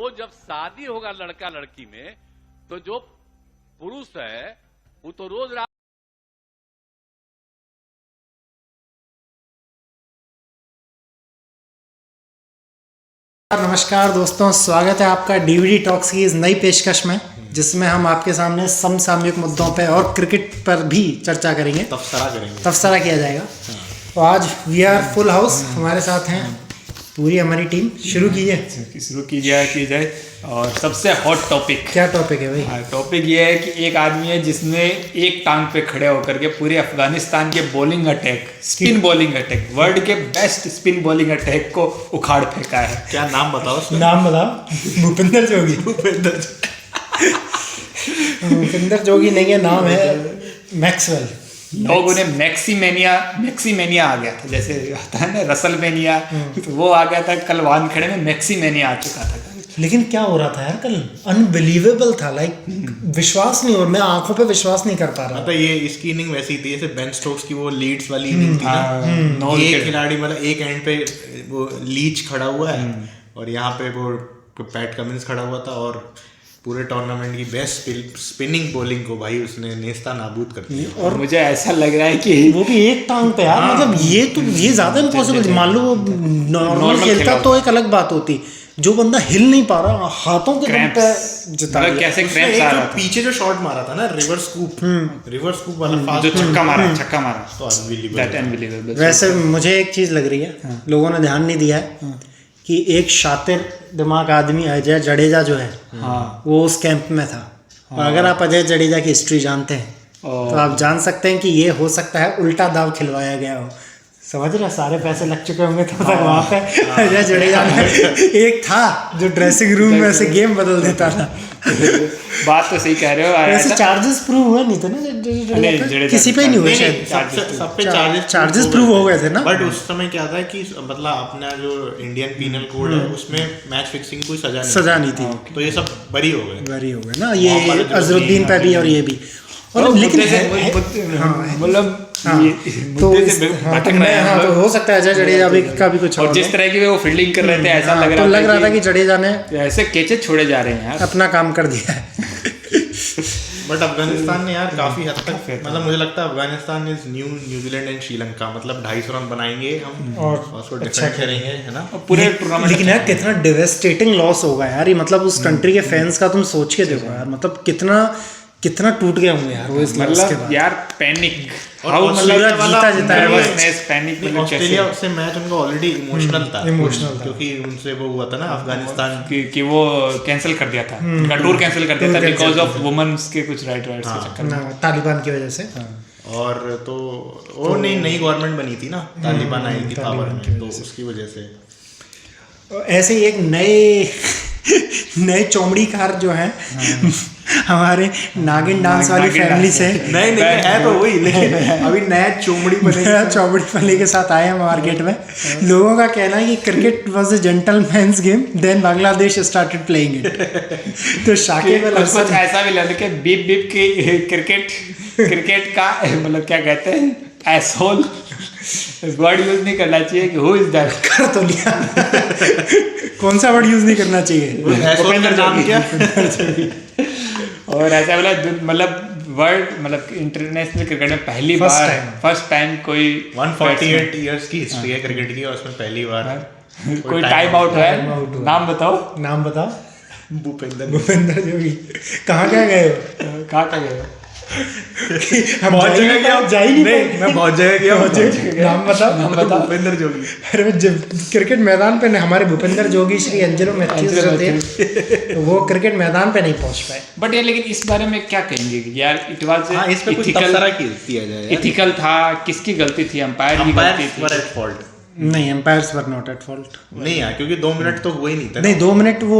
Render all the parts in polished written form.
तो जब शादी होगा लड़का लड़की में, तो जो पुरुष है वो तो रोज रात नमस्कार दोस्तों, स्वागत है आपका डीवीडी टॉक्स की इस नई पेशकश में, जिसमें हम आपके सामने समसामयिक मुद्दों पर और क्रिकेट पर भी चर्चा करेंगे, तबसरा किया जाएगा। तो आज वी आर फुल हाउस, हमारे साथ हैं पूरी हमारी टीम। शुरू की जाए। और सबसे हॉट टॉपिक, क्या टॉपिक है भाई? टॉपिक ये है कि एक आदमी है जिसने एक टांग पे खड़े होकर के पूरे अफगानिस्तान के bowling attack, spin bowling attack, world के बेस्ट स्पिन बॉलिंग अटैक को उखाड़ फेंका है। क्या नाम बताओ? नाम बताओ। भूपेंद्र जोगी। भूपेंद्र जोगी नहीं है, नाम है मैक्सवेल। लोग उन्हें मैक्सीमेनिया आ गया था, जैसे होता है ना रसलमेनिया, तो वो आ गया था। कल वानखेड़े में मैक्सीमेनिया आ चुका था। लेकिन क्या हो रहा था यार कल? अनबिलीवेबल था, लाइक विश्वास नहीं हो, मैं आंखों पे विश्वास नहीं कर पा रहा। मतलब ये इसकी इनिंग वैसी थी जैसे बेन स्टोक्स की वो लीड्स वाली इनिंग थी ना। ये खिलाड़ी मतलब एक एंड पे वो लीच खड़ा हुआ है और यहाँ पे वो पैट कमिंस खड़ा हुआ था, और पूरे टूर्नामेंट की बेस्ट स्पिनिंग बॉलिंग को भाई उसने नेस्ता नाबूद कर दिया। और मुझे ऐसा लग रहा है कि वो भी एक टांग पे यार, मतलब ये ज्यादा इम्पॉसिबल। मान लो वो नॉर्मल खेलता तो एक अलग बात होती, जो बंदा हिल नहीं पा रहा, हाथों के दम पे जिता दिया। कैसे क्रैम्प्स आ रहा था। पीछे जो शॉट मारा था ना, रिवर्स स्कूप वाला फास्ट जो छक्का मारा तो अनबिलीवेबल। वैसे मुझे एक चीज लग रही है, लोगों ने ध्यान नहीं दिया है कि एक शातिर दिमाग आदमी अजय जडेजा जो है, वो उस कैंप में था। और अगर आप अजय जडेजा की हिस्ट्री जानते हैं तो आप जान सकते हैं कि ये हो सकता है उल्टा दाव खिलवाया गया हो। समझ रहे, सारे पैसे लग चुके होंगे तब तक वहाँ पे अजय जडेजा एक था जो ड्रेसिंग रूम में ऐसे गेम बदल देता था। बात तो सही कह रहे हो। वैसे चार्जेस प्रूव हुए नहीं थे ना, किसी पे नहीं हुए शायद। सब पे चार्जेस प्रूव हो गए थे ना। बट उस समय क्या था कि मतलब अपना जो इंडियन पीनल कोड है उसमें मैच फिक्सिंग कोई सजा नहीं थी, तो ये सब बरी हो गए ना, ये अजरुद्दीन पे भी और ये भी। और लेकिन मतलब तो हो सकता है अजय जडेजा का भी कुछ, और जिस तरह की वो फील्डिंग कर रहे थे ऐसा लग रहा था कि जडेजा ने ऐसे कैचे छोड़े जा रहे हैं यार, अपना काम कर दिया है। बट अफगानिस्तान ने यार काफी हद तक, मतलब मुझे लगता है Afghanistan is New Zealand and Sri Lanka. मतलब 250 रन बनाएंगे हम और उसको डिफेंड करेंगे, है ना पूरे टूर्नामेंट। लेकिन यार कितना डिवेस्टेटिंग लॉस होगा यार ये, मतलब उस कंट्री के फैंस का तुम सोच के देखो यार, मतलब कितना टूट गए होंगे यार वो इस लॉस के बाद। यार पैनिक, ऑस्ट्रेलिया से मैच उनको ऑलरेडी इमोशनल था क्योंकि उनसे वो हुआ था ना अफगानिस्तान कि वो कैंसिल कर दिया था, उनका टूर कैंसिल कर दिया था बिकॉज ऑफ वुमेन्स के कुछ राइट्स के चक्कर में, तालिबान की वजह से। और तो वो नई गवर्नमेंट बनी थी ना, तालिबान आई थी पावर में, तो उसकी वजह से ऐसे ही एक नए चौमड़ी कार जो है हमारे नागिन डांस वाली फैमिली से, नहीं है तो वही, लेकिन अभी नया चौमड़ी पल्ले के साथ आए हैं मार्केट में। लोगों का कहना है कि cricket was a gentleman's game, then Bangladesh started playing it. तो शाकिब अल हसन ऐसा भी लगे कि बीप बीप की क्रिकेट का मतलब क्या कहते हैं, एसहोल वर्ड यूज नहीं करना चाहिए कि हु इज दैट, कर तो लिया। कौन सा वर्ड यूज नहीं करना चाहिए? भूपेंद्र नाम क्या? और ऐसा मतलब वर्ल्ड, मतलब इंटरनेशनल क्रिकेट में पहली बार फर्स्ट टाइम कोई 148 इयर्स की हिस्ट्री है क्रिकेट की, और उसमें पहली बार कोई टाइम आउट है। नाम बताओ। भूपेंद्र जोगी। कहाँ गए हो? बहुत जगह गया, जा ही नहीं। मैं बहुत जगह गया। नाम बताओ। भूपेंद्र जोगी। अरे क्रिकेट मैदान पे हमारे भूपेंद्र जोगी श्री एंजेलो मैथ्यूज जो थे वो क्रिकेट मैदान पे नहीं पहुंच पाए। बट यार लेकिन इस बारे में क्या कहेंगे कि यार इट वाज इस पे कुछ तबसरा किया जाए, एथिकल था, किसकी गलती थी? अंपायर की गलती थी? नहीं, umpires were not at fault. नहीं यार, क्योंकि 2 मिनट तो हुए ही नहीं थे। नहीं, 2 मिनट वो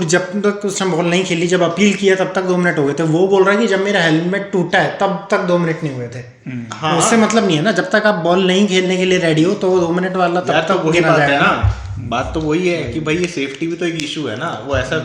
जब तक उस टाइम बॉल नहीं खेली, जब अपील किया तब तक 2 मिनट हो गए थे। वो बोल रहा है कि जब मेरा हेलमेट टूटा है तब तक 2 मिनट नहीं हुए थे। उससे मतलब नहीं है ना, जब तक आप बॉल नहीं खेलने के लिए रेडी हो तो 2 मिनट वाला तब तक गिना जाएगा ना। बात तो वही है कि भाई ये सेफ्टी भी तो एक इशू है ना। वो ऐसा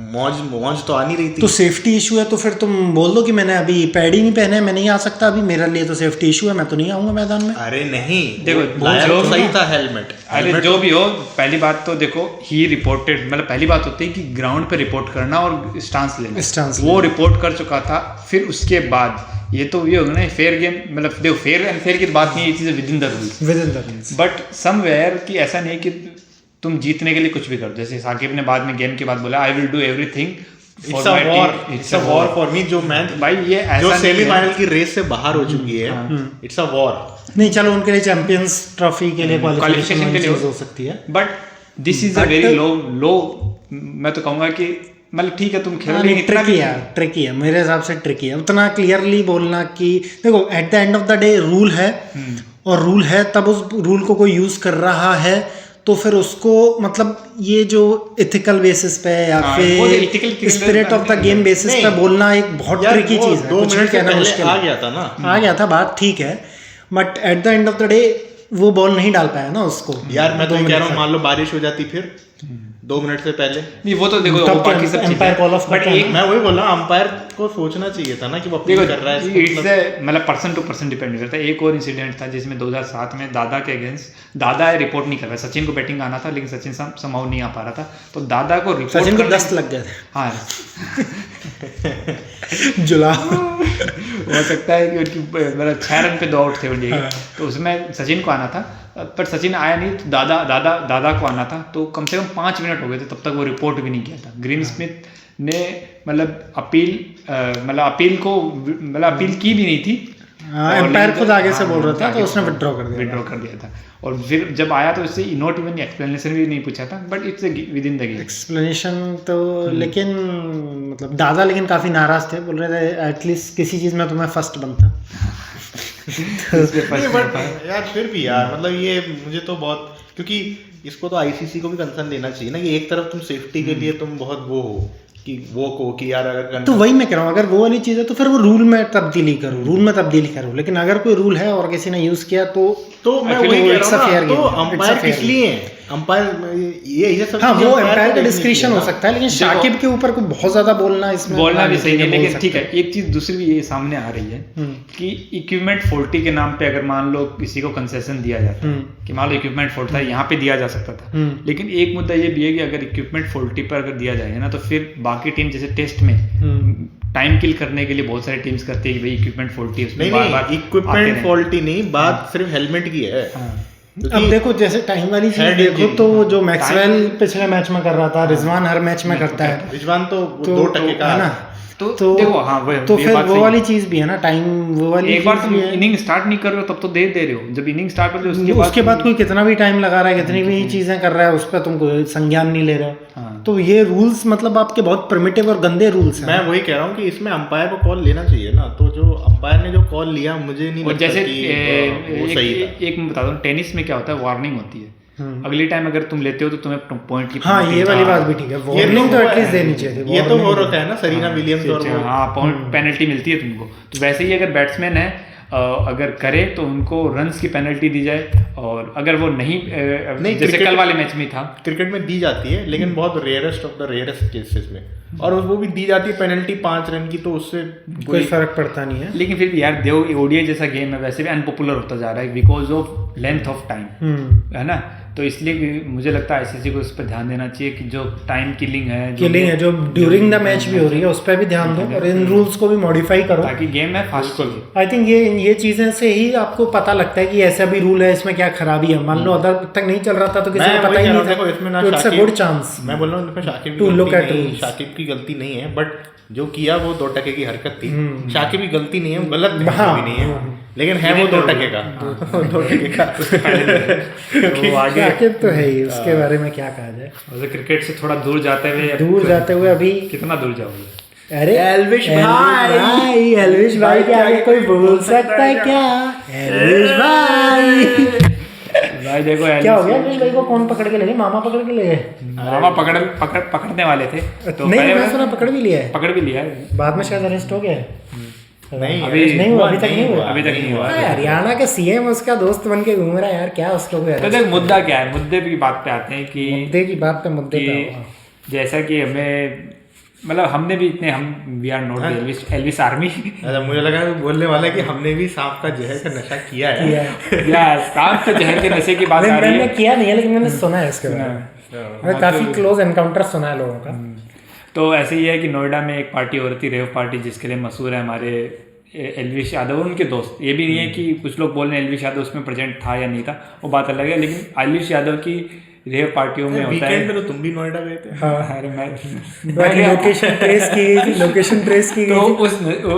मौज तो आ नहीं रही थी। तो सेफ्टी इशू है तो फिर तुम बोल दो कि मैंने अभी पैड ही नहीं पहने, मैं नहीं आ सकता अभी, मेरे लिए तो सेफ्टी इशू है, मैं तो नहीं आऊंगा मैदान में। अरे नहीं, देखो, लाया जो तो सही था हेलमेट। अरे जो भी हो, पहली बात तो देखो ही रिपोर्टेड, मतलब पहली बात होती है कि ग्राउंड पे रिपोर्ट करना और स्टांस लेना, वो रिपोर्ट कर चुका था। फिर उसके बाद ये तो ये होगा ना फेयर गेम, मतलब देखो फेयर एंड फेयर की बात नहीं है, ये चीज़ within the rules, but somewhere कि ऐसा नहीं कि तुम जीतने के लिए कुछ भी करो। जैसे साकिब ने बाद में गेम के बाद बोला I will do everything, it's a war for me. जो मैं भाई ये जो सेमीफाइनल की रेस से बाहर हो चुकी है, इट्स अ वॉर। नहीं चलो उनके लिए चैंपियंस ट्रॉफी के लिए क्वालिफिकेशन के लिए हो सकती है, but this is a very low मैं तो कहूँगा कि मतलब ठीक है तुम खेल रहे ट्रिकी है मेरे हिसाब से, ट्रिकी है उतना क्लियरली बोलना कि देखो at the end of the day rule है, और रूल है तब उस रूल को कोई यूज कर रहा है तो फिर उसको मतलब ये जो इथिकल बेसिस पे या फिर spirit of the game basis पे बोलना एक बहुत ट्रिकी चीज है। 2 मिनट से पहले आ गया था ना, आ गया था बात ठीक है, but at the end of the day वो बॉल नहीं डाल पाया ना उसको। यार मैं तो कह रहा हूँ मान लो बारिश हो जाती फिर 2 मिनट से पहले, नहीं वो तो देखो वो बाकी सब एम्पायर कॉल ऑफ, बट एक मैं वही बोल रहा हूँ अंपायर को सोचना चाहिए था ना कि वो अपील कर रहा है। इट्स मतलब पर्सन टू पर्सन डिपेंड करता है। एक और इंसिडेंट था जिसमें 2007 में दादा के अगेंस्ट, दादा रिपोर्ट नहीं कर रहा, सचिन को बैटिंग आना था लेकिन सचिन समहाउ नहीं आ पा रहा था, तो दादा को रिपोर्ट, सचिन को 10 लग गए थे। हाँ जुला हो सकता है कि उनकी मतलब 6 रन पे 2 आउट थे इंडिया के, तो उसमें सचिन को आना था पर सचिन आया नहीं, तो दादा को आना था, तो कम से कम 5 मिनट हो गए थे तब तक वो रिपोर्ट भी नहीं किया था। ग्रीन स्मिथ ने मतलब अपील की भी नहीं थी, एम्पायर खुद आगे से बोल रहा था तो उसने विड्रॉ कर दिया था। और फिर जब आया तो उससे नॉट इवन एक्सप्लेनेशन भी नहीं पूछा था, but it's with in the game explanation तो लेकिन मतलब दादा लेकिन काफी नाराज थे, बोल रहे थे एटलीस्ट किसी चीज में तुम्हें फर्स्ट बनता। बट यार फिर भी यार मतलब ये मुझे तो बहुत, क्योंकि इसको तो आईसीसी को भी कंसर्न लेना चाहिए ना कि एक तरफ तुम सेफ्टी के लिए तुम बहुत वो हो कि वो को कि यार अगर तो वही मैं कह रहा हूँ, अगर वो वाली चीज़ है तो फिर वो रूल में तब्दीली करो, लेकिन अगर कोई रूल है और किसी ने यूज किया तो मैं वही कह रहा हूँ ना, तो अंपायर किस लिए है? अंपायर ये सब, हाँ वो अंपायर का डिस्क्रिप्शन हो सकता है, लेकिन शाकिब के ऊपर कोई बहुत ज्यादा बोलना भी सही नहीं। लेकिन ठीक है, एक चीज दूसरी भी ये सामने आ रही है कि इक्विपमेंट फॉल्टी के नाम पे अगर मान लो किसी को कंसेशन दिया जाता है कि मान लो इक्विपमेंट फॉल्ट था, यहाँ पे दिया जा सकता था, लेकिन एक मुद्दा ये भी है कि अगर इक्विपमेंट फॉल्टी पर अगर दिया जाएगा ना तो फिर बाकी टीम जैसे टेस्ट में टाइम किल करने के लिए बहुत सारी टीम्स करती है कि भाई इक्विपमेंट फॉल्टी है, उसमें बार-बार इक्विपमेंट फॉल्टी नहीं, बात सिर्फ हेलमेट की है। अब देखो जैसे टाइम वाली चीज देखो तो जो मैक्सवेल पिछले मैच में कर रहा था, रिजवान हर मैच में करता है, रिजवान तो 2% का है ना, तो देखो हाँ तो फिर वो वाली चीज भी है ना, टाइम वो वाली एक बार तुम इनिंग स्टार्ट नहीं कर रहे हो तब तो दे रहे हो, जब इनिंग स्टार्ट कर रहे हो उसके बाद कोई कितना भी टाइम लगा रहा है, कितनी भी चीजें कर रहा है, उस पर तुम कोई संज्ञान नहीं ले रहे हो। तो ये रूल्स मतलब आपके बहुत प्रिमिटिव और गंदे रूल्स हैं। मैं वही कह रहा हूँ कि इसमें अंपायर को कॉल लेना चाहिए ना, तो जो अंपायर ने जो कॉल लिया मुझे नहीं लगता जैसे कि वो सही था। एक मैं बताता हूँ, टेनिस में क्या होता है, वार्निंग होती है, अगली टाइम अगर तुम लेते हो तो तुम्हें पॉइंट की, हाँ ये वाली बात भी ठीक है, वार्निंग तो एटलीस्ट देनी चाहिए। ये तो हो रखा है ना सरीना विलियम्स और हाँ पॉइंट पेनल्टी मिलती है तुमको, तो वैसे ही अगर बैट्समैन है अगर करे तो उनको रन्स की पेनल्टी दी जाए, और अगर वो नहीं जैसे कल वाले मैच में था, क्रिकेट में दी जाती है लेकिन बहुत rarest of the rarest cases में, और वो भी दी जाती है पेनल्टी 5 रन की, तो उससे कोई फर्क पड़ता नहीं है। लेकिन फिर भी यार देखो ओडीआई जैसा गेम है वैसे भी अनपॉपुलर होता जा रहा है because of length of time, है ना, तो इसलिए मुझे लगता है आईसीसी को इस पर ध्यान देना चाहिए कि जो टाइम किलिंग है जो ड्यूरिंग द मैच भी हो रही है उस पर भी ध्यान दो, और इन रूल्स को भी मॉडिफाई करो ताकि गेम है फास्ट। आई थिंक ये चीजें से ही आपको पता लगता है कि ऐसा भी रूल है, इसमें क्या खराबी है। मान लो अदर तक नहीं चल रहा था तो किसी को पता ही नहीं था, इसमें इट्स अ गुड चांस। मैं बोल रहा हूँ इसमें शाकिब की गलती नहीं है, बट जो किया वो 2% की हरकत थी। शाकिब की गलती नहीं है, वो गलत भी नहीं है, लेकिन है वो 2% का 2% का शाकिब तो है ही, उसके बारे में क्या कहा जाए। क्रिकेट से थोड़ा दूर जाते हुए अभी कितना दूर जाओगे? अरे एल्विश भाई के आगे कोई बोल सकता है क्या? एल्विश भाई देखो क्या हो गया? एल्विश भाई को कौन पकड़ के ले गए? मामा पकड़ के ले गए? मामा पकड़ने वाले थे तो नहीं, मैं सुना पकड़ भी लिया है, बाद में शायद अरेस्ट हो गया। नहीं अभी तक नहीं हुआ। अरे हरियाणा के सीएम उसका दोस्त बन के घूम रहा है यार, क्या उसको कोई तो देख मुद्दा क्या है, मुद्दे की बात पे आते हैं कि मुद्दे पे जैसा कि हमें मतलब हमने भी इतने we are not Elvish army. अच्छा, मुझे लगा बोलने वाला है कि हमने भी सांप का जहर का नशा किया है। या सांप के जहर के नशे की बात आ रही है। मैंने किया नहीं है लेकिन मैंने सुना है इसके बारे में, मैंने काफी क्लोज एनकाउंटर सुना है लोगों का। तो ऐसे ही है कि नोएडा में एक पार्टी हो रही थी, रेव पार्टी, जिसके लिए मशहूर है हमारे एल्विश यादव और उनके दोस्त। ये भी नहीं है कि कुछ लोग बोल रहे हैं एल्विश यादव उसमें प्रेजेंट था या नहीं था, वो बात अलग है, लेकिन एल्विश यादव की रेव पार्टियों में होता है। तो तुम भी नोएडा गए थे? हाँ, अरे मैं लोकेशन ट्रेस की तो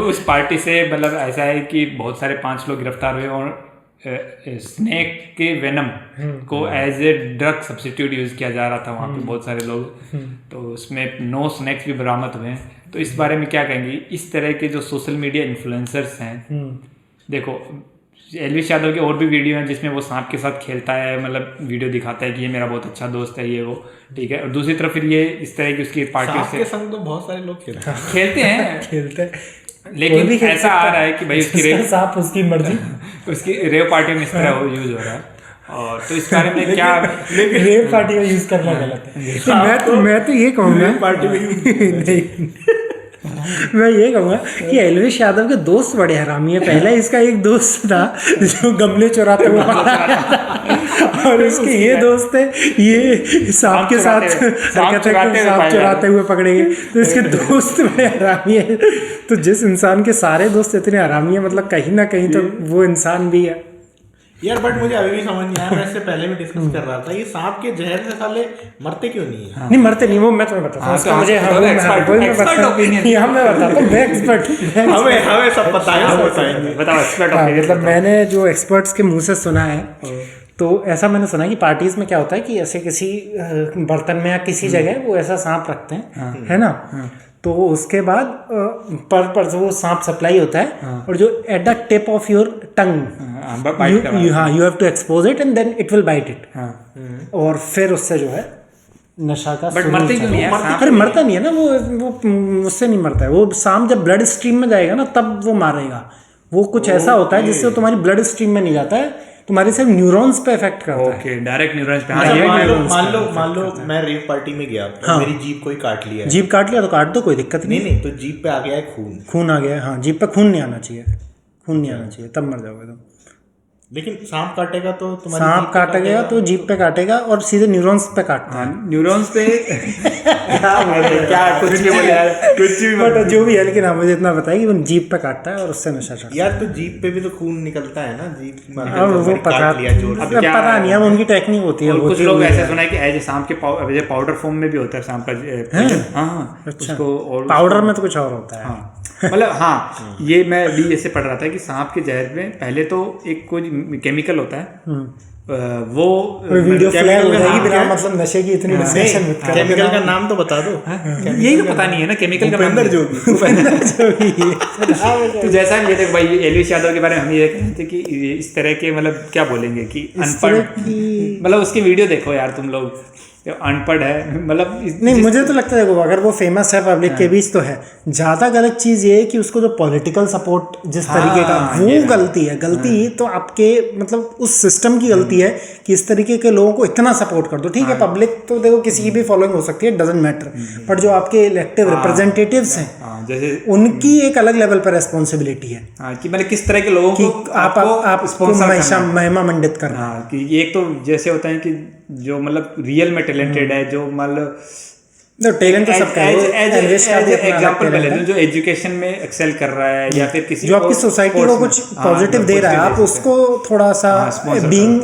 उस पार्टी से मतलब ऐसा है कि बहुत सारे 5 लोग गिरफ्तार हुए और स्नेक के वेनम को as a drug substitute use किया जा रहा था वहाँ पे बहुत सारे लोग। तो उसमें 9 स्नैक्स भी बरामद हुए हैं। तो इस बारे में क्या कहेंगे, इस तरह के जो सोशल मीडिया इन्फ्लुएंसर्स हैं, देखो एल्विश यादव के और भी वीडियो हैं जिसमें वो सांप के साथ खेलता है, मतलब वीडियो दिखाता है कि ये मेरा बहुत अच्छा दोस्त है, ये वो, ठीक है। और दूसरी तरफ फिर ये इस तरह की उसकी पार्टियों से संग तो बहुत सारे लोग खेलते हैं खेलते, लेकिन ऐसा आ रहा है कि भाई उसकी रेव सांप उसकी मर्जी उसकी रेव पार्टी में इस तरह यूज हो रहा है। और तो इस बारे में क्या, रेव पार्टी का यूज करना गलत है। मैं तो ये कहूँगा पार्टी में मैं ये कहूँगा कि एल्विश यादव के दोस्त बड़े हरामी है। पहले इसका एक दोस्त था जो गमले चुराते हुए और इसके ये दोस्त है ये सांप के साथ सांप चुराते हुए पकड़े गए। तो इसके दोस्त बड़े हरामी है। तो जिस इंसान के सारे दोस्त इतने हरामी है, मतलब कहीं ना कहीं तो वो इंसान भी है यार। बट मुझे अभी भी समझ नहीं आया, मैं इससे पहले भी डिस्कस कर रहा था, ये सांप के जहर से साले मरते क्यों नहीं है? नहीं मरते नहीं, वो मैं तुम्हें बताता हूँ। मुझे मैं एक्सपर्ट, हमें सब पता है, हम बताएंगे। बताओ एक्सपर्ट ओपिनियन। मतलब मैंने जो एक्सपर्ट्स के मुंह से सुना है, तो ऐसा मैंने सुना है कि पार्टीज में क्या होता है कि ऐसे किसी बर्तन में या किसी जगह वो ऐसा सांप रखते हैं, है ना। तो उसके बाद पर वो सांप सप्लाई होता है और जो at the tip of your tongue you have to expose it and then it will bite it. और फिर उससे जो है नशा का बट मरते क्यों नहीं है? अरे मरता नहीं है ना वो उससे नहीं मरता है। वो सांप जब ब्लड स्ट्रीम में जाएगा ना तब वो मारेगा। वो कुछ ऐसा होता है जिससे तुम्हारी ब्लड स्ट्रीम में नहीं जाता है, तुम्हारे सिर्फ न्यूरॉन्स पे इफेक्ट करता है। ओके, डायरेक्ट न्यूरॉन्स पे। मान लो मैं रेव पार्टी में गया, मेरी जीप कोई काट लिया है। जीप काट लिया तो काट दो, कोई दिक्कत नहीं। तो जीप पे आ गया है खून आ गया। हाँ, जीप पे खून नहीं आना चाहिए, खून नहीं आना चाहिए, तब मर जाओगे तुम। लेकिन सांप काटेगा तो सांप काटेगा तो जीप पे काटेगा और सीधे न्यूरॉन्स पे काटता है। न्यूरॉन्स पे क्या कुछ भी बोले यार, कुछ भी बट जो भी है, लेकिन हाँ मुझे इतना बताया कि वो जीप पे काटता है और उससे नशा चढ़ता है। यार तो जीप पे भी तो खून निकलता है ना, जीप अब वो पता नहीं है, उनकी टेक्निक होती है। कुछ लोग ऐसे सुना है कि एज सांप के पाउडर फॉर्म में भी होता है सांप का। हाँ, उसको पाउडर में तो कुछ और होता है। मतलब हाँ, ये मैं भी ऐसे पढ़ रहा था कि सांप के जहर में पहले तो एक कोई केमिकल होता है, वो वीडियो फ्लैग हो जाएगी बिना मतलब नशे की इतनी डिस्कशन मत करो। केमिकल का नाम तो बता दो। यही तो पता नहीं है ना केमिकल का नाम। तो जैसा ये देख भाई, एल्विश यादव के बारे में हम ये कहते थे कि इस तरह के मतलब क्या बोलेंगे कि अनपढ़, मतलब उसकी वीडियो देखो यार तुम लोग, अनपढ़ है मतलब नहीं। मुझे तो लगता है देखो, अगर वो फेमस है पब्लिक के बीच तो है। ज़्यादा गलत चीज़ ये है कि उसको जो पॉलिटिकल सपोर्ट जिस तरीके का, वो गलती है। गलती तो आपके मतलब उस सिस्टम की गलती है कि इस तरीके के लोगों को इतना सपोर्ट कर दो। ठीक है, पब्लिक तो देखो किसी की भी फॉलोइंग हो सकती है, डजंट मैटर। बट जो आपके इलेक्टिव रिप्रेजेंटेटिव्स हैं, जैसे उनकी एक अलग लेवल पर रेस्पॉन्सिबिलिटी है कि मतलब किस तरह के लोगों को आप महिमा मंडित करना। कि एक तो जैसे होता है कि जो मतलब रियल में टैलेंटेड है, जो मतलब टैलेंट तो सबका है। एग्जांपल पे ले लो, जो एजुकेशन में एक्सेल कर रहा है या फिर किसी जो आपकी सोसाइटी को कुछ पॉजिटिव दे रहा है, आप उसको थोड़ा सा बीइंग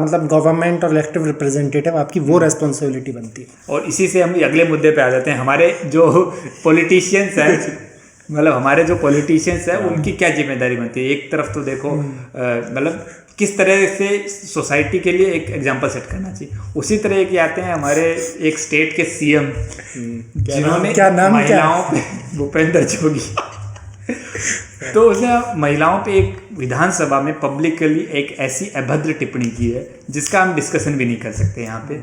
मतलब गवर्नमेंट और इलेक्टिव रिप्रेजेंटेटिव, आपकी वो रेस्पॉन्सिबिलिटी बनती है। और इसी से हम अगले मुद्दे पे आ जाते हैं। हमारे जो पॉलिटिशियंस हैं, मतलब हमारे जो पॉलिटिशियंस हैं, उनकी क्या जिम्मेदारी बनती है? एक तरफ तो देखो मतलब किस तरह से सोसाइटी के लिए एक एग्जांपल सेट करना चाहिए, उसी तरह के आते हैं हमारे एक स्टेट के सीएम जिन्होंने महिलाओं पे, भूपेंद्र जोगी, तो उसने महिलाओं पे एक विधानसभा में पब्लिकली एक ऐसी अभद्र टिप्पणी की है जिसका हम डिस्कशन भी नहीं कर सकते यहाँ पे।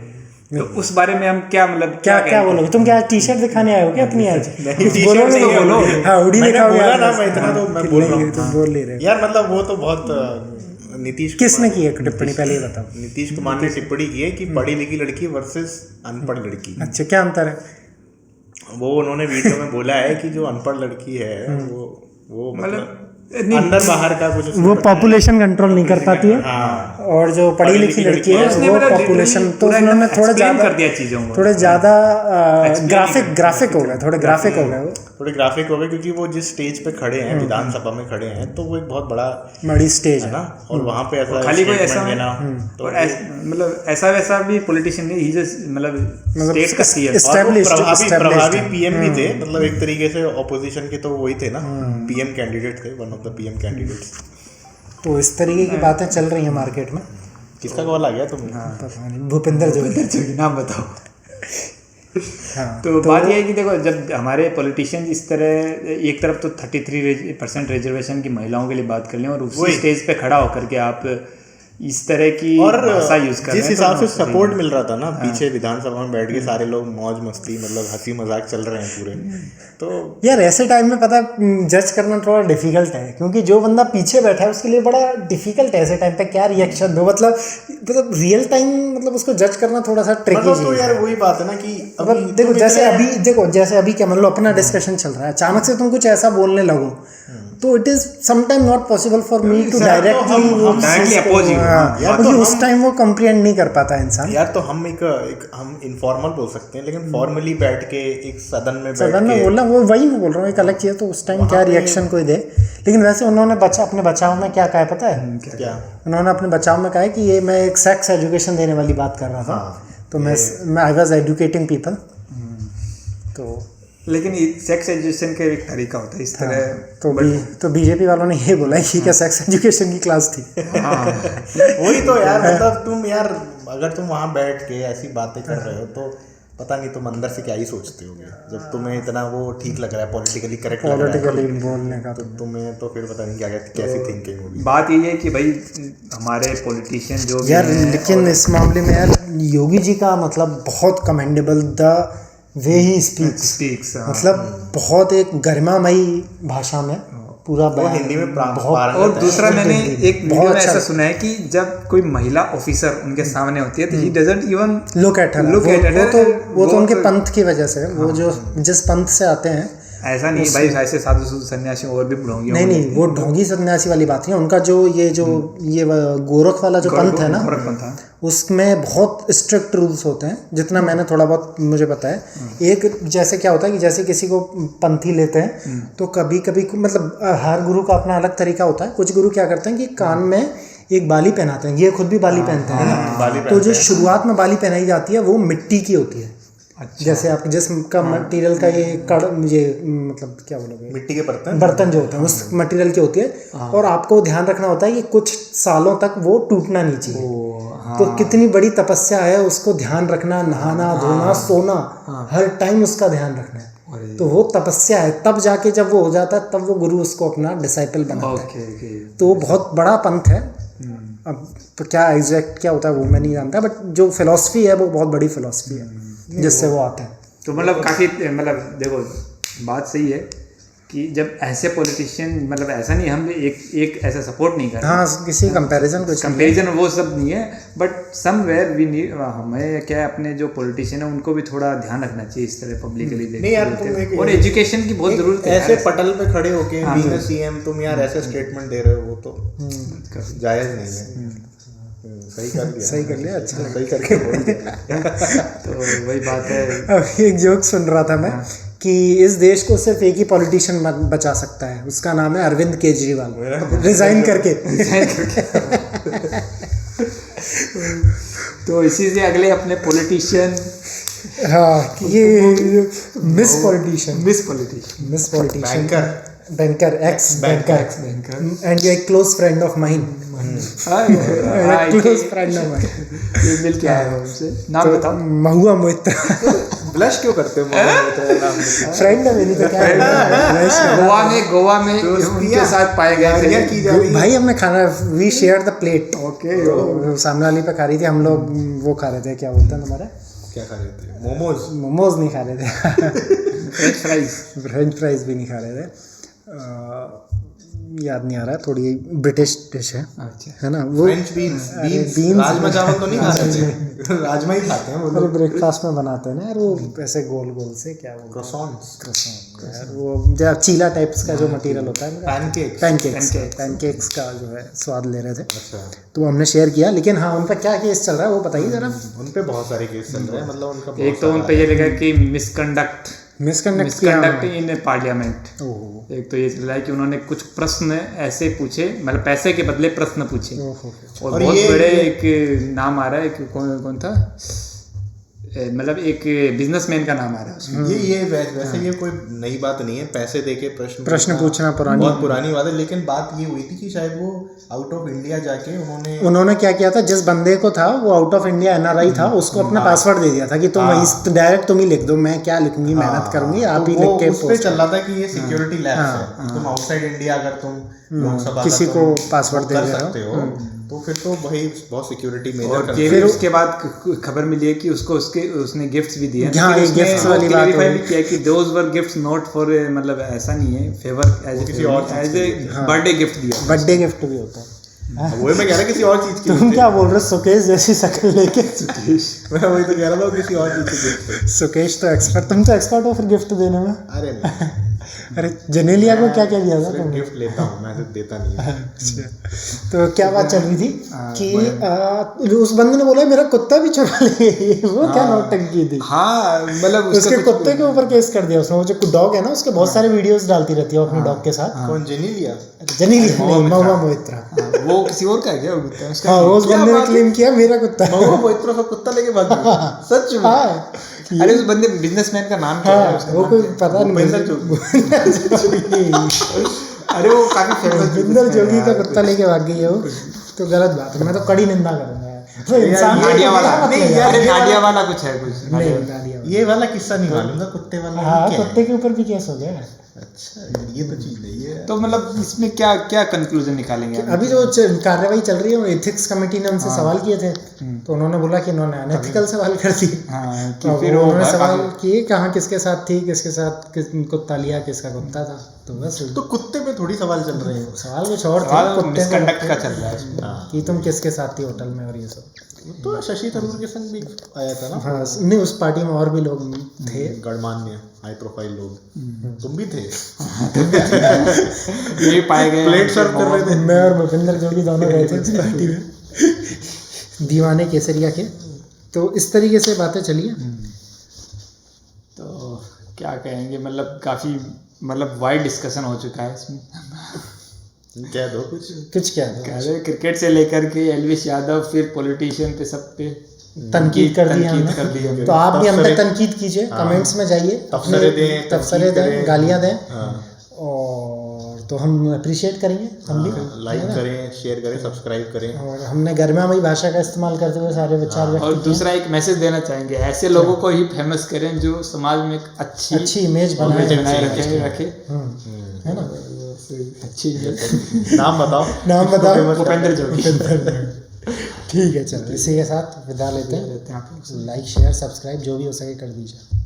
तो उस बारे में हम क्या मतलब क्या बोलोगे? तुम क्या टी-शर्ट दिखाने आए हो क्या अपनी आज? बोलो। हाँ, हुडी दिखाओगे इतना तो मैं बोल रहा हूँ, बोल ले रहे यार। मतलब वो तो बहुत नीतीश किसने की है टिप्पणी, पहले ये बताओ। नीतीश कुमार ने टिप्पणी की है कि पढ़ी लिखी लड़की वर्सेस अनपढ़ लड़की। अच्छा, क्या अंतर है? वो उन्होंने वीडियो में बोला है कि जो अनपढ़ लड़की है वो मतलब अंदर बाहर का कुछ वो पॉपुलेशन कंट्रोल नहीं कर पाती है। और जो पढ़ी लिखी लड़की है वो पॉपुलेशन, तो उन्होंने थोड़ा ज़्यादा कर दिया चीज़ों को, थोड़े ज़्यादा ग्राफिक हो गए, थोड़े ग्राफिक हो गए, वो थोड़े ग्राफिक हो गए क्योंकि वो जिस स्टेज पे खड़े हैं, विधानसभा में खड़े हैं, तो वो एक बहुत बड़ी स्टेज है ना, और वहाँ पे ऐसा खाली कोई ऐसा देना, तो मतलब ऐसा वैसा भी पॉलिटिशियन नहीं, ही जस्ट मतलब स्टेट का सीएम, प्रभावी पीएम भी थे, मतलब एक तरीके से ऑपोजिशन के तो वही थे ना, पीएम कैंडिडेट थे, one of the PM candidates. तो इस तरीके की बातें चल रही हैं मार्केट में। किसका कॉल आ गया तुम्हें? पता नहीं, भूपेंद्र जोगी नाम बताओ। तो बात यह है कि देखो, जब हमारे पॉलिटिशियन इस तरह एक तरफ तो 33% रिजर्वेशन की महिलाओं के लिए बात कर लें और उसी स्टेज पे खड़ा होकर के आप इस तरह की भाषा यूज कर रहे हैं, जिस हिसाब से सपोर्ट मिल रहा था ना, पीछे विधानसभा में बैठ के सारे लोग मौज मस्ती, मतलब हंसी मजाक चल रहे हैं पूरे, तो यार ऐसे टाइम में पता जज करना थोड़ा डिफिकल्ट है, क्योंकि जो बंदा पीछे बैठा है उसके लिए बड़ा डिफिकल्ट है ऐसे टाइम पे क्या रिएक्शन दो, मतलब रियल टाइम, मतलब उसको जज करना थोड़ा सा ट्रिकी तो यार वही बात है ना कि मतलब देखो जैसे अभी क्या मान लो अपना डिस्कशन चल रहा है, अचानक से तुम कुछ ऐसा बोलने लगो तो it is sometime not possible for me to directly oppose you, क्योंकि उस टाइम वो कंप्रीहेंड नहीं कर पाता इंसान। यार तो हम हम इनफॉर्मल बोल सकते हैं, लेकिन फॉर्मली बैठ के एक सदन में बोलना, वो वही मैं बोल रहा हूँ, एक अलग चीज़ है, तो उस टाइम क्या रिएक्शन कोई दे। लेकिन वैसे उन्होंने अपने बचाव में क्या कहा है पता है? क्या उन्होंने अपने बचाव में कहा है कि ये मैं एक सेक्स एजुकेशन देने वाली बात कर रहा था, तो मैं आई वाज एजुकेटिंग पीपल। तो लेकिन सेक्स एजुकेशन का एक तरीका होता है इस तरह, तो बीजेपी वालों ने ये बोला कि क्या सेक्स एजुकेशन की क्लास थी। वही तो यार, मतलब तुम यार अगर तुम वहाँ बैठ के ऐसी बातें कर रहे हो तो पता नहीं तुम अंदर से क्या ही सोचते होगे, जब तुम्हें इतना वो ठीक लग रहा है, पॉलिटिकली करेक्ट बोलने का, तो तुम्हें तो फिर पता नहीं क्या कैसी थिंकिंग होगी। बात ये है कि भाई हमारे पॉलिटिशियन जो यार, लेकिन इस मामले में यार योगी जी का मतलब बहुत commendable, the way he speaks, मतलब बहुत एक गरिमामयी भाषा में पूरा हिंदी में बहुत। और दूसरा मैंने एक वीडियो में ऐसा सुना है कि जब कोई महिला ऑफिसर उनके सामने होती है तो he doesn't even look at her, वो तो उनके पंथ की वजह से, वो जो जिस पंथ से आते हैं, ऐसा नहीं भाई, ऐसे साधु सन्यासी और भी ढोंगी नहीं, वो ढोंगी सन्यासी वाली बात नहीं है उनका। जो ये गोरख वाला जो पंथ है ना, उसमें बहुत स्ट्रिक्ट रूल्स होते हैं, जितना मैंने थोड़ा बहुत मुझे पता है। एक जैसे क्या होता है कि जैसे किसी को पंथी लेते हैं तो कभी कभी मतलब हर गुरु का अपना अलग तरीका होता है। कुछ गुरु क्या करते हैं कि कान में एक बाली पहनाते हैं, ये खुद भी बाली पहनते हैं ना, तो जो शुरुआत में बाली पहनाई जाती है वो मिट्टी की होती है। अच्छा। जैसे आप जिसका मटेरियल का ये मतलब क्या बोलोगे, मिट्टी के बर्तन जो होते हैं उस मटेरियल की होती है, और आपको ध्यान रखना होता है कि कुछ सालों तक वो टूटना नहीं चाहिए। तो कितनी बड़ी तपस्या है, उसको ध्यान रखना, नहाना धोना सोना, हर टाइम उसका ध्यान रखना है। तो वो तपस्या है, तब जाके जब वो हो जाता है तब वो गुरु उसको अपना डिसाइपल बनाता है। तो वो बहुत बड़ा पंथ है। अब तो क्या एग्जैक्ट क्या होता है वो मैं नहीं जानता, बट जो फिलॉसफी है वो बहुत बड़ी फिलॉसफी है जिससे वो आते हैं। तो मतलब काफ़ी मतलब देखो बात सही है कि जब ऐसे पॉलिटिशियन, मतलब ऐसा नहीं हम एक ऐसा सपोर्ट नहीं कर रहे, हाँ, किसी कंपैरिजन वो सब नहीं है, बट समवेयर वी नीड, हमें क्या है अपने जो पॉलिटिशियन है उनको भी थोड़ा ध्यान रखना चाहिए इस तरह पब्लिकली नहीं यार, और एजुकेशन की बहुत जरूरत है। ऐसे पटल पे खड़े होके बीइंग अ सीएम तुम यार ऐसे स्टेटमेंट दे रहे हो, वो तो जायज नहीं है। सही कर लिया अच्छा सही करके बोल दिया। तो वही बात है। अब एक जोक सुन रहा था मैं कि इस देश को सिर्फ एक ही पॉलिटिशियन बचा सकता है, उसका नाम है अरविंद केजरीवाल, रिजाइन करके। तो इसी से अगले अपने पॉलिटिशियन, हाँ, ये miss politician banker ex banker and ये close friend of mine, close friend of mine, ये मिल के आया हमसे। नाम बताओ। महुआ मोहित्रा। ब्लश क्यों करते हो? फ्रेंड है मेरी, तो क्या गोवा में उनके साथ पाए गए थे भाई। हमने खाना, we share the plate. Okay, सामने वाली पे खा रही थी, हम लोग वो खा रहे थे, क्या बोलते हैं तुम्हारे, क्या खा रहे थे? मोमोज नहीं खा रहे थे, फ्रेंच फ्राइज भी नहीं खा रहे थे। याद नहीं आ रहा है, थोड़ी ब्रिटिश डिश है, अच्छा है ना वो। फ्रेंच बीन्स, राजमा चावल तो नहीं खाते थे, राजमा ही खाते हैं वो अरे लोग। ब्रेकफास्ट में बनाते हैं ना यार, वो ऐसे गोल गोल से क्या वो Croissants, यार, वो जो चीला टाइप्स का जो मटेरियल होता है, पैनकेक्स। पैनकेक्स का जो है स्वाद ले रहे थे, अच्छा, तो हमने शेयर किया। लेकिन हाँ, उन पर क्या केस चल रहा है वो बताइए जरा। उन पे बहुत सारे केस चल रहे हैं, मतलब उनका एक तो उन पे ये लिखा कि मिसकंडक्ट मिसकंडक्ट इन पार्लियामेंट। ओहो एक तो ये चल रहा है कि उन्होंने कुछ प्रश्न ऐसे पूछे, मतलब पैसे के बदले प्रश्न पूछे, और और बहुत ये- बड़े एक नाम आ रहा है कि कौन था, मतलब एक बिजनेसमैन का नाम आ रहा है उसमें। ये वैसे ये कोई नई बात नहीं है, पैसे देके प्रश्न पूछना बहुत पुरानी बात है। लेकिन बात ये हुई थी कि शायद वो आउट ऑफ इंडिया जाके उन्होंने क्या किया था, जिस बंदे को था वो आउट ऑफ इंडिया एनआरआई था, उसको अपना पासवर्ड दे दिया था कि तुम वही डायरेक्ट तुम ही लिख दो, मैं क्या लिखूंगी, मेहनत करूंगी, आप ही वो लिख के उस पे चल रहा था कि ये सिक्योरिटी लैब्स है, तुम आउटसाइड इंडिया अगर तुम लोकसभा किसी का को तुम पासवर्ड वो दे कर रहे हो। सकते हो, तो फिर तो भाई बहुत सिक्योरिटी मेजर और करते फिर उसके बाद खबर मिली है कि उसको उसने गिफ्ट्स भी दिए हैं। हाँ, फिर ये उसने gifts वो वाली बात clarify हो भी किया कि those were gifts not for, मतलब ऐसा नहीं है फेवर, किसी और चीज़ एज ए बर्थडे गिफ्ट दिया। बर्थडे गिफ्ट भी होता है। वही मैं कह रहा किसी और चीज की तुम क्या बोल रहे हो, सुकेश जैसी शक्ल लेके? मैं वही तो कह रहा था किसी और चीज की gift। सुकेश तो एक्सपर्ट, तुम तो एक्सपर्ट हो फिर गिफ्ट देने में। अरे नहीं, अरे जनेलिया को क्या क्या दिया था तुमने? गिफ्ट लेता हूँ मैं, सिर्फ देता नहीं हूँ। अच्छा, तो क्या बात चल रही थी कि उस बंदे ने बोला मेरा कुत्ता भी चुरा ले, वो क्या नौटंकी थी। हाँ, मतलब उसके कुत्ते के ऊपर केस कर दिया उसने। वो जो डॉग है ना, उसके बहुत सारे वीडियोस डालती रहती है अपने डॉग के साथ। कौन, जेनेलिया? जनेलिया नहीं, महुआ मोइत्रा। वो किसी और का है क्या वो कुत्ता उसका? हाँ, उस बंदे ने क्लेम किया मेरा कुत्ता है। महुआ मोइत्रा का कुत्ता लेके भाग गया, सच में? हाँ, अरे उस बंदे बिजनेसमैन का नाम क्या है उसका? वो कोई पता नहीं भूपेंद्र जोगी। अरे वो काफी फेमस भूपेंद्र जोगी का कुत्ता लेके भाग गई है वो, तो गलत बात है। मैं तो कड़ी निंदा करूंगा यार। तो इंसान नाडिया वाला नहीं यार, अरे ये वाला- नाडिया वाला कुछ है कुछ। नहीं, नाडिया वाला। ये वाला किस्सा नहीं मालूम था, कुत्ते वाला हाँ, क्या है? कुत्ते के ऊपर भी केस हो गया है। अच्छा, ये तो चीज नहीं है। तो मतलब इसमें क्या क्या कंक्लूजन निकालेंगे आप? अभी जो कार्रवाई चल रही है, वो एथिक्स कमेटी ने उनसे सवाल किए थे, तो उन्होंने बोला कि इन्होंने अनएथिकल सवाल कर दिए। हाँ, कि तो फिर वो उन्होंने सवाल किए कहाँ किसके साथ थी, किसके साथ कुत्ता लिया, किसका कुत्ता था, तो बस तो कुत्ते पे थोड़ी सवाल चल रहे हैं। सवाल कुछ और थे, सवाल कुत्ते मिसकंडक्ट को का चल रहा है इसमें। कि तुम किसके साथ थी होटल में और ये सब। तो शशि थरूर के संग भी आया था ना, हाँ, नहीं, उस पार्टी में और भी लोग थे। गणमान्य हाई प्रोफाइल लोग, तुम भी थे। ये पाए गए प्लेट सर्व कर रहे थे। मैं और भूपेंद्र जोगी दोनों गए थे उस पार्टी में, दीवाने केसरिया के। तो इस तरीके से बातें चली हैं। तो क्या कहेंगे, मतलब काफी मतलब वाइड डिस्कशन हो चुका है इसमें। कह दो कुछ। कुछ क्या था? अरे क्रिकेट से लेकर के एलविश यादव, फिर पॉलिटिशियन पे, सब पे तनकीद कर दी तनकीद हमने। कर दी हमने। तो आप भी हम पे तबसरे- तनकीद कीजिए, कमेंट्स में जाइए, तबसरे दें, तबसरे तनकीद दें, करें। गालियाँ दें, हाँ, और तो हम अप्रिशिएट करेंगे हम भी। लाइक करें, शेयर करें, सब्सक्राइब करें। और हमने गर्मामयी भाषा का इस्तेमाल करते हुए सारे विचार व्यक्त और किए। दूसरा एक मैसेज देना चाहेंगे, ऐसे लोगों को ही फेमस करें जो समाज में एक अच्छी इमेज बनाए बनाए रखे। है ना? अच्छी नाम बताओ। नाम बताओ। भूपेंद्र जोगी। ठीक है, चलो इसी के साथ विदा लेते हैं। लाइक शेयर सब्सक्राइब जो भी हो सके कर दीजिए।